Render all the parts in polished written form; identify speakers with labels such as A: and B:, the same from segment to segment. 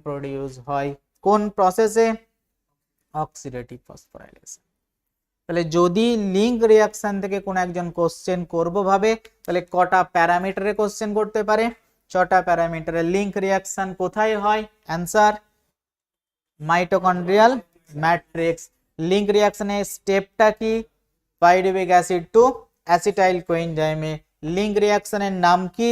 A: Produce হয় কোন প্রসেসে? Oxidative phosphorylation. তাহলে যদি লিঙ্ক রিঅ্যাকশন থেকে কোন একজন কোশ্চেন করব ভাবে, তাহলে কটা প্যারামিটারে কোশ্চেন করতে পারে? 6টা প্যারামিটারে। লিঙ্ক রিঅ্যাকশন কোথায় হয়? Answer mitochondrial matrix. লিঙ্ক রিঅ্যাকশনের স্টেপটা কি? পাইরুভিক অ্যাসিড টু অ্যাসিটাইল কোএনজাইমে। লিঙ্ক রিঅ্যাকশনের নাম কি?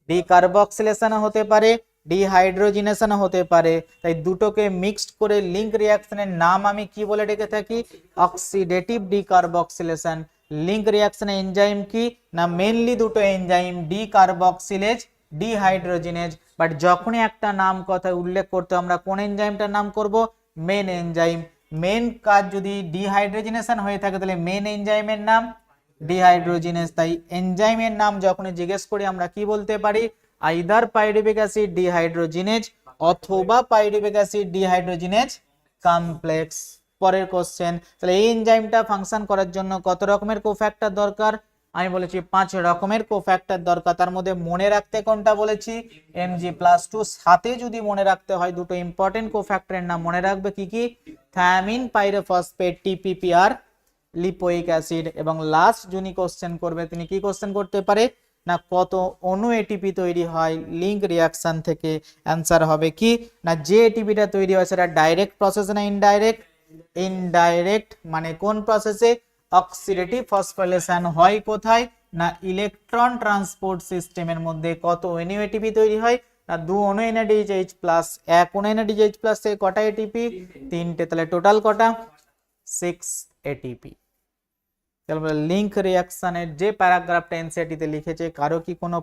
A: ডিকার্বক্সিলেশন হতে পারে, ডিহাইড্রোজিনেশন হতে পারে। তাই দুটোকে মিক্সড করে লিঙ্ক রিঅ্যাকশনের নাম আমি কি বলে ডেকে থাকি? Oxidative decarboxylation. লিঙ্ক রিঅ্যাকশনের এনজাইম কি না? মেনলি দুটো এনজাইম, ডিকার্বক্সিলেজ, ডিহাইড্রোজিনেজ। বাট যখনই একটা নাম কথা উল্লেখ করতে আমরা কোন এনজাইমটার নাম করব? Main enzyme. মেন কাজ যদি ডিহাইড্রোজিনেশন হয়ে থাকে তাহলে মেন এনজাইমের নাম ডিহাইড্রোজিনেজ। তাই এনজাইমের নাম যখনই জিজ্ঞেস করি আমরা কি বলতে পারি? আইদার পাইরুভিক অ্যাসিড ডিহাইড্রোজিনেজ অথবা পাইরুভিক অ্যাসিড ডিহাইড্রোজিনেজ কমপ্লেক্স। পরের কোশ্চেন, তাহলে এই এনজাইমটা ফাংশন করার জন্য কত রকমের কোফ্যাক্টর দরকার? আমি বলেছি 5 রকমের কোফ্যাক্টর দরকার। তার মধ্যে মনে রাখতে কোনটা বলেছি? Mg+2। সাথে যদি মনে রাখতে হয় দুটো ইম্পর্টেন্ট কোফ্যাক্টরের নাম মনে রাখবে কি কি? থায়ামিন পাইরোফসফেট টিপিপি আর লিপোইক অ্যাসিড। এবং লাস্ট যিনি কোশ্চেন করবে তিনি কি কোশ্চেন করতে পারে না কত অণু এটিপি তৈরি হয় লিঙ্ক রিঅ্যাকশন থেকে? অ্যান্সার হবে কি না যে এটিপিটা তৈরি হয় সেটা ডাইরেক্ট প্রসেস না ইনডাইরেক্ট? ইনডাইরেক্ট। মানে কোন প্রসেসে? অক্সিডেটিভ ফসফোরাইলেশন হয় কোথায় না ইলেকট্রন ট্রান্সপোর্ট সিস্টেমের মধ্যে। কত অণু এটিপি তৈরি হয় না 2 অণু NADH+, 1 অণু NADH+ থেকে কটা এটিপি? 3টে। তাহলে টোটাল কটা? 6 এটিপি। লিঙ্ক রিঅ্যাকশনের যে প্যারাগ্রাফটা এনসিইআরটি তে লিখেছে কারো কি কোনো